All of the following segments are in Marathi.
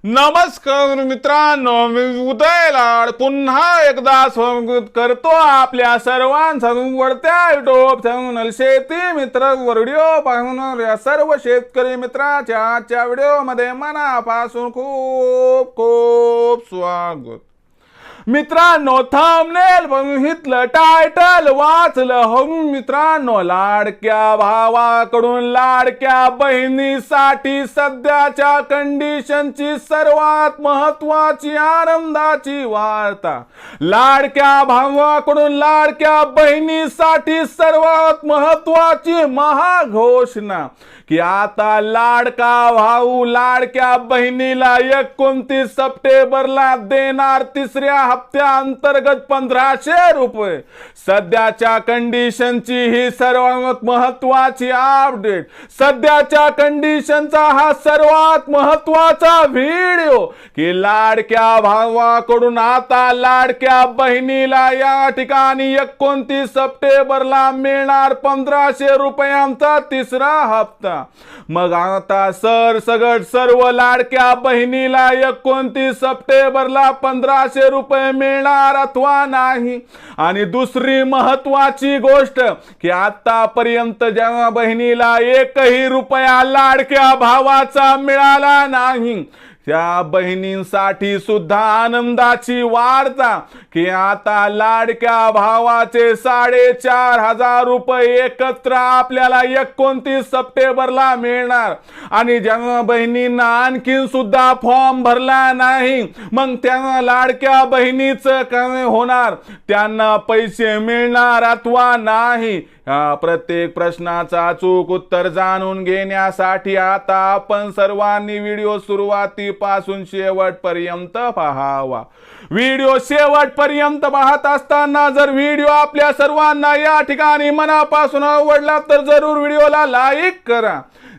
नमस्कार मित्रांनो, मी उदय लाड पुन्हा एकदा स्वागत करतो आपल्या सर्वांचं वरत्या युट्यूब चॅनल शेती मित्र व्हिडिओ पाहून या सर्व शेतकरी मित्राच्या आजच्या व्हिडिओमध्ये मनापासून खूप खूप स्वागत। मित्रांनो, थंबनेल बघितलं, टायटल वाचलं हो मित्रांनो, लाडक्या भावाकडून लाडक्या बहिणीसाठी सध्याच्या कंडिशनची सर्वात महत्त्वाची आनंदाची वार्ता। लाडक्या भावाकडून लाडक्या बहिणीसाठी सर्वात महत्त्वाची महाघोषणा की आता लाडका भाऊ लाडक्या बहिणीला 29 सप्टेंबरला देणार तिसऱ्या हप्त्या अंतर्गत 1500 रुपये। सध्याच्या कंडिशनची ही सर्वात महत्त्वाची अपडेट, सध्याच्या कंडिशनचा हा सर्वात महत्त्वाचा व्हिडिओ की लाडक्या भावाकडून आता लाडक्या बहिणीला या ठिकाणी 29 सप्टेंबरला मिळणार 1500 रुपयांचा तिसरा हप्ता। मग आता सरसगट सर्व लाडक्या बहिणीला 29 सप्टेंबरला 1500 रुपये मिळणार अथवा नाही। आणि दुसरी महत्त्वाची गोष्ट की आतापर्यंत ज्या बहिणीला एकही रुपया लाडक्या भावाचा मिळाला नाही त्या बहिणींसाठी सुद्धा आनंदाची वार्ता की आता लाडक्या भावाचे 4500 रुपये एकत्र आपल्याला 29 सप्टेंबरला मिळणार। आणि ज्या बहिणींना आणखीन सुद्धा फॉर्म भरला नाही मग त्या लाडक्या बहिणीचं काय होणार, त्यांना पैसे मिळणार अथवा नाही, प्रत्येक प्रश्नाचा अचूक उत्तर जाणून घेण्यासाठी आता आपण सर्वांनी व्हिडिओ सुरुवातीपासून शेवटपर्यंत पाहावा। व्हिडिओ शेवटपर्यंत पाहत असताना जर व्हिडिओ आपल्या सर्वांना या ठिकाणी मनापासून आवडला तर जरूर व्हिडिओला लाईक करा।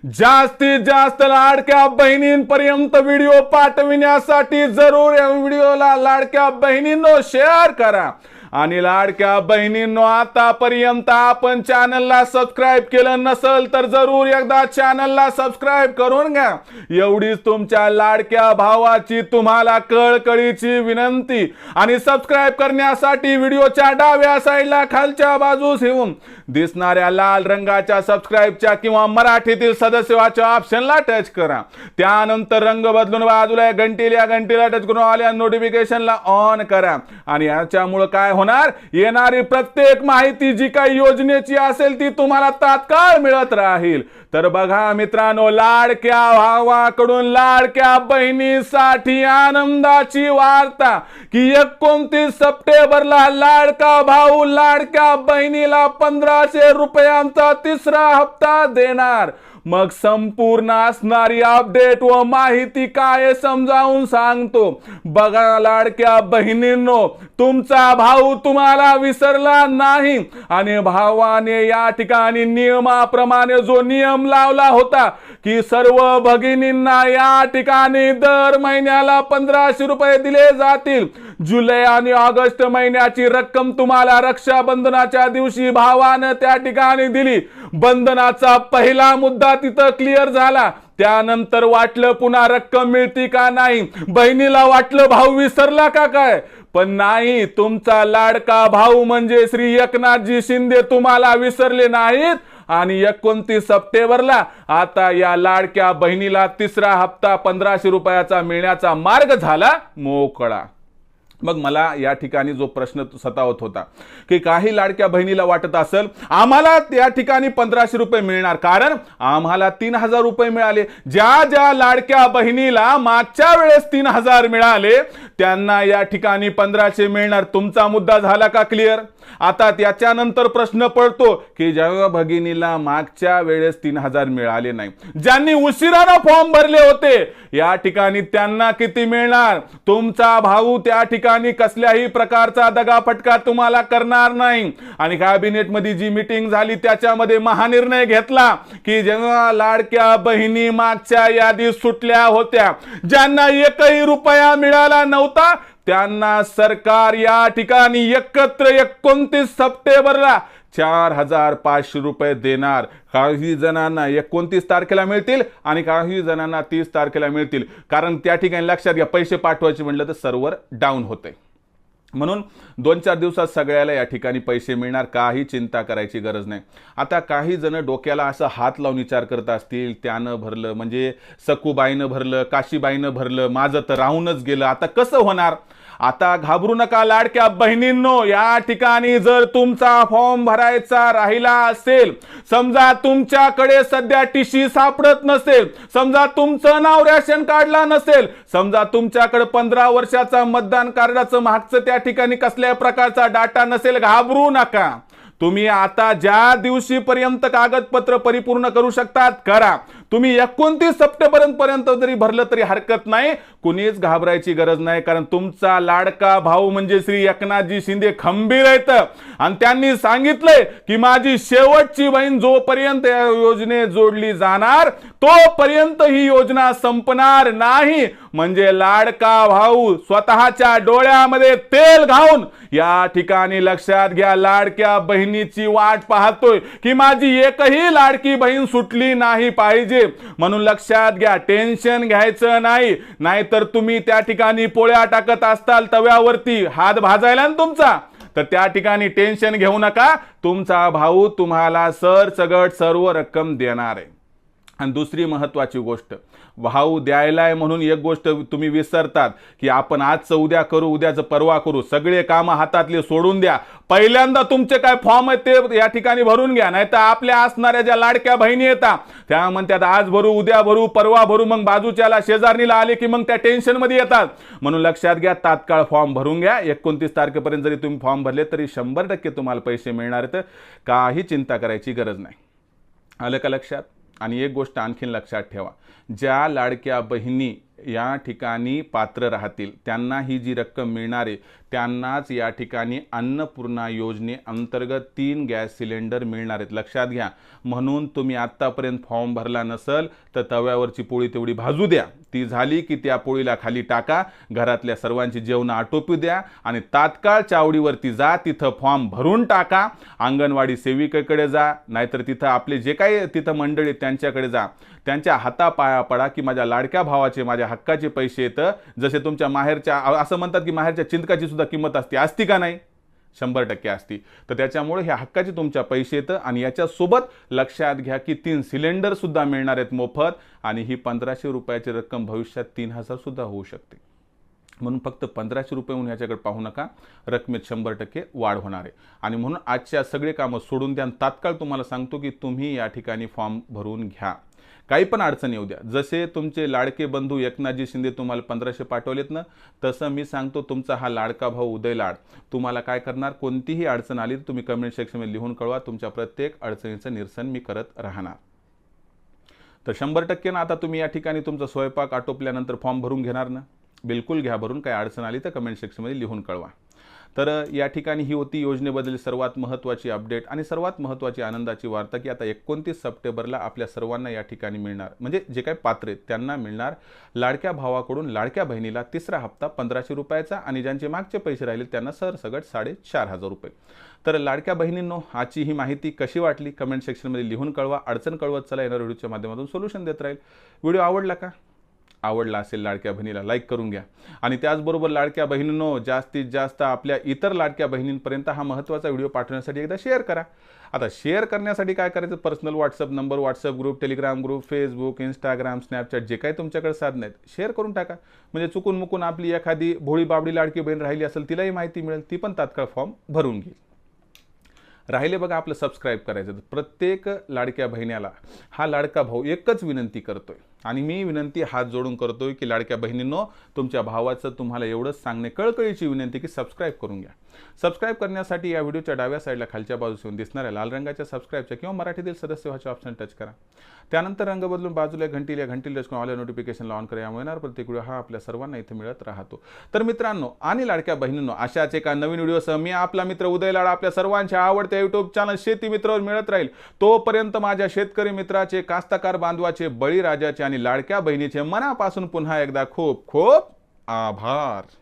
जास्तीत जास्त लाडक्या बहिणींपर्यंत व्हिडिओ पाठविण्यासाठी जरूर या व्हिडिओला लाडक्या बहिणींनो शेअर करा। आणि लाडक्या बहिणींनो, आतापर्यंत आपण चॅनलला सबस्क्राइब केलं नसेल तर जरूर एकदा चॅनलला सबस्क्राइब करून घ्या। एवढीच तुमच्या लाडक्या भावाची तुम्हाला कळकळीची विनंती। आणि सबस्क्राइब करण्यासाठी व्हिडिओच्या डाव्या साईडला खालच्या बाजूस येऊन दिसणाऱ्या लाल रंगाच्या सबस्क्राइबच्या किंवा मराठीतील सदस्यत्वाच्या ऑप्शनला टच करा। त्यानंतर रंग बदलून बाजूला घंटीला टच करून आल्या नोटिफिकेशनला ऑन करा। आणि याच्यामुळे काय होणार, येणारी प्रत्येक माहिती जी काही योजनेची असेल ती तुम्हाला तात्काळ मिळत राहील। तर बघा मित्रांनो, लाडक्या भावाकडून लाडक्या बहिणीसाठी आनंदाची वार्ता की 29 सप्टेंबरला लाडका भाऊ लाडक्या बहिणीला 1500 रुपयांचा तिसरा हप्ता देणार। मग संपूर्ण असणारी अपडेट व माहिती काय समजावून सांगतो। बघा लाडक्या बहिणींनो, तुमचा भाऊ तुम्हाला विसरला नाही आणि भावाने या ठिकाणी नियमाप्रमाणे जो नियम लावला होता की सर्व भगिनींना या ठिकाणी दर महिन्याला 1500 रुपये दिले जातील। जुलै आणि ऑगस्ट महिन्याची रक्कम तुम्हाला रक्षाबंधनाच्या दिवशी भावानं त्या ठिकाणी दिली। बंधनाचा पहिला मुद्दा तिथं क्लिअर झाला। त्यानंतर वाटलं पुन्हा रक्कम मिळती का नाही, बहिणीला वाटलं भाऊ विसरला का काय, पण नाही, तुमचा लाडका भाऊ म्हणजे श्री एकनाथजी शिंदे तुम्हाला विसरले नाहीत। आणि 29 सप्टेंबरला आता या लाडक्या बहिणीला तिसरा हप्ता 1500 रुपयाचा मिळण्याचा मार्ग झाला मोकळा। मग मला या ठिकाणी जो प्रश्न सतावत होता की काही लाडक्या बहिणीला वाटत असेल आम्हाला या ठिकाणी 1500 रुपये मिळणार कारण आम्हाला 3000 रुपये मिळाले। ज्या ज्या लाडक्या बहिणीला मागच्या वेळेस 3000 मिळाले त्यांना या ठिकाणी 1500 मिळणार। तुमचा मुद्दा झाला का क्लिअर? आता त्याच्यानंतर प्रश्न पडतो की ज्या भगिनीला मागच्या वेळेस 3000 मिळाले नाही, ज्यांनी उशिराने फॉर्म भरले होते, या ठिकाणी त्यांना किती मिळणार? तुमचा भाऊ त्या ठिकाणी कसल्याही प्रकारचा दगाफटका तुम्हाला करणार नाही। आणि कॅबिनेट मध्ये जी मीटिंग झाली त्याच्यामध्ये महानिर्णय घेतला की जेव्हा लाडक्या बहिणी मागच्या यादीत सुटल्या होत्या, ज्यांना एकही रुपया मिळाला नव्हता, त्यांना सरकार या ठिकाणी एकत्र 29 सप्टेंबरला 4,500 रुपये देणार. काही जणांना 29 तारखेला मिळतील आणि काही जणांना 30 तारखेला मिळतील. कारण त्या ठिकाणी लक्षात घ्या, पैसे पाठवायचे म्हटलं तर सर्व्हर डाऊन होते. म्हणून 2-4 दिवसात सगळ्याला या ठिकाणी पैसे मिळणार, काही चिंता करायची गरज नाही. आता काही जण डोक्याला असं हात लावून विचार करत असतील, त्यानं भरलं म्हणजे सखूबाईनं भरलं, काशीबाईनं भरलं, माझं तर राहूनच गेलं, आता कसं होणार. आता घाबरू नका लाडक्या बहिणींनो. या ठिकाणी जर तुमचा फॉर्म भरायचा राहिला असेल, समजा तुमच्याकडे सध्या टीसी सापडत नसेल, समजा तुमचं नाव रेशन कार्डला नसेल, समजा तुमच्याकडे 15 वर्षाचा मतदान कार्डाचं मागचं त्या ठिकाणी कसल्या प्रकारचा डाटा नसेल, घाबरू नका. तुम्ही आता ज्या दिवशीपर्यंत कागदपत्र परिपूर्ण करू शकतात करा. तुम्ही 29 सप्टेंबरपर्यंत जरी भरलं तरी हरकत नाही. कुणीच घाबरायची गरज नाही, कारण तुमचा लाडका भाऊ म्हणजे श्री एकनाथजी शिंदे खंबीर आहेत आणि त्यांनी सांगितलंय की माझी शेवटची बहीण जोपर्यंत या योजनेत जोडली जाणार तोपर्यंत ही योजना संपणार नाही. म्हणजे लाडका भाऊ स्वतःच्या डोळ्यामध्ये तेल घालून या ठिकाणी लक्षात घ्या, लाडक्या बहिणीची वाट पाहतोय की माझी एकही लाडकी बहीण सुटली नाही पाहिजे. म्हणून लक्षात घ्या, टेन्शन घ्यायचं नाही. नाहीतर तुम्ही त्या ठिकाणी पोळ्या टाकत असताल तव्यावरती, हात भाजायला ना तुमचा, तर त्या ठिकाणी टेन्शन घेऊ नका. तुमचा भाऊ तुम्हाला सरसगट सर्व रक्कम देणार आहे. आणि दुसरी महत्वाची गोष्ट, भाऊ द्यायलाय म्हणून एक गोष्ट तुम्ही विसरतात की आपण आजचं उद्या करू, उद्याचं परवा करू. सगळे कामं हातातले सोडून द्या. पहिल्यांदा तुमचे काय फॉर्म आहेत ते या ठिकाणी भरून घ्या. नाहीतर आपल्या असणाऱ्या ज्या लाडक्या बहिणी येतात त्या म्हणतात आज भरू, उद्या भरू, परवा भरू, मग बाजूच्याला शेजारणीला आले की मग त्या टेन्शन मध्ये येतात. म्हणून लक्षात घ्या, तात्काळ फॉर्म भरून घ्या. 29 तारखेपर्यंत जरी तुम्ही फॉर्म भरले तरी 100% तुम्हाला पैसे मिळणार आहेत. काही चिंता करायची गरज नाही. आलं का लक्षात. आणि एक गोष्ट आणखीन लक्षात ठेवा, ज्या लाडक्या बहिणी या ठिकाणी पात्र राहतील त्यांना ही जी रक्कम मिळणार आहे त्यांनाच या ठिकाणी अन्नपूर्णा योजने अंतर्गत 3 गॅस सिलेंडर मिळणार आहेत. लक्षात घ्या. म्हणून तुम्ही आतापर्यंत फॉर्म भरला नसल तर तव्यावरची पोळी तेवढी भाजू द्या. ती झाली की त्या पोळीला खाली टाका, घरातल्या सर्वांची जेवण आटोपू द्या आणि तात्काळ चावडीवरती जा, तिथं फॉर्म भरून टाका. अंगणवाडी सेविकेकडे जा, नाहीतर तिथं आपले जे काही तिथं मंडळी त्यांच्याकडे जा, त्यांच्या हातापाया पडा की माझ्या लाडक्या भावाचे, माझ्या हक्काचे पैसे येतं. जसे तुमच्या माहेरच्या, असं म्हणतात की माहेरच्या चिंतकाची सुद्धा किंमत असते, असती का नाही? 100% असती. तर त्याच्यामुळे ह्या हक्काचे तुमच्या पैसे येतं. आणि याच्यासोबत लक्षात घ्या की 3 सिलेंडर सुद्धा मिळणार आहेत मोफत. आणि ही 1500 रुपयाची रक्कम भविष्यात 3000 सुद्धा होऊ शकते. म्हणून फक्त 1500 रुपये म्हणून ह्याच्याकडे पाहू नका, रकमेत 100% वाढ होणार आहे. आणि म्हणून आजच्या सगळे कामं सोडून द्या. तात्काळ तुम्हाला सांगतो की तुम्ही या ठिकाणी फॉर्म भरून घ्या. काही पण अडचण येऊ द्या. जसे तुमचे लाडके बंधू एकनाथजी शिंदे तुम्हाला 1500 पाठवलेत ना, तसं मी सांगतो तुमचा हा लाडका भाऊ उदय लाड तुम्हाला काय करणार, कोणतीही अडचण आली तर तुम्ही कमेंट सेक्शनमध्ये लिहून कळवा. तुमच्या प्रत्येक अडचणीचं निरसन मी करत राहणार. तर 100% ना आता तुम्ही या ठिकाणी तुमचा स्वयंपाक आटोपल्यानंतर फॉर्म भरून घेणार ना? बिलकुल घ्या भरून. काय अडचण आली तर कमेंट सेक्शनमध्ये लिहून कळवा. तर या ठिकाणी ही होती योजनेबद्दल सर्वात महत्त्वाची अपडेट आणि सर्वात महत्त्वाची आनंदाची वार्ता की आता 29 सप्टेंबरला आपल्या सर्वांना या ठिकाणी मिळणार, म्हणजे जे काही पात्र आहेत त्यांना मिळणार लाडक्या भावाकडून लाडक्या बहिणीला 3रा हप्ता 1500 रुपयाचा आणि ज्यांचे मागचे पैसे राहिले त्यांना सरसगट 4500 रुपये. तर लाडक्या बहिणींनो, आजची ही माहिती कशी वाटली कमेंट सेक्शनमध्ये लिहून कळवा. अडचण कळवत चला, येणाऱ्या व्हिडिओच्या माध्यमातून सोल्युशन देत राहील. व्हिडिओ आवडला का? आवडला असेल लाडक्या बहिणीला लाईक करून घ्या. आणि त्याचबरोबर लाडक्या बहिणींनो, जास्तीत जास्त आपल्या इतर लाडक्या बहिणींपर्यंत हा महत्त्वाचा व्हिडिओ पाठवण्यासाठी एकदा शेअर करा. आता शेअर करण्यासाठी काय करायचं, personal WhatsApp number, WhatsApp group, Telegram group, Facebook, Instagram, Snapchat जे काही तुमच्याकडे साधन आहेत शेअर करून टाका. म्हणजे चुकून मुकून आपली एखादी भोळी बाबडी लाडकी बहीण राहिली असेल तिलाही माहिती मिळेल, ती पण तात्काळ फॉर्म भरून घेईल. राहिले बघा आपलं सबस्क्राईब करायचं. प्रत्येक लाडक्या बहिण्याला हा लाडका भाऊ एकच विनंती करतोय आणि मी विनंती हात जोडून करतोय की लाडक्या बहिणींनो, तुमच्या भावाचं तुम्हाला एवढंच सांगणे, कळकळीची विनंती की सबस्क्राईब करून घ्या. सबस्क्राईब करण्यासाठी या व्हिडिओच्या डाव्या साईडला खालच्या बाजूस येऊन दिसणाऱ्या लाल रंगाच्या सबस्क्राईबच्या किंवा मराठीतील सदस्य व्हायचे ऑप्शन टच करा. त्यानंतर रंग बदलून बाजूला घंटीला टच करून ऑल नोटिफिकेशनला ऑन करा. यामुळे प्रत्येक व्हिडिओ हा आपल्या सर्वांना इथे मिळत राहतो. तर मित्रांनो आणि लाडक्या बहिणींनो, अशाच एका नवीन व्हिडिओसह मी आपला मित्र उदय लाड आपल्या सर्वांच्या आवडत्या युट्यूब चॅनल शेती मित्रावर मिळत राहील. तोपर्यंत माझ्या शेतकरी मित्राचे, कास्तकार बांधवाचे, बळीराजाचे आणि लाडक्या बहिणीचे मनापासून पुन्हा एकदा खूप खूप आभार.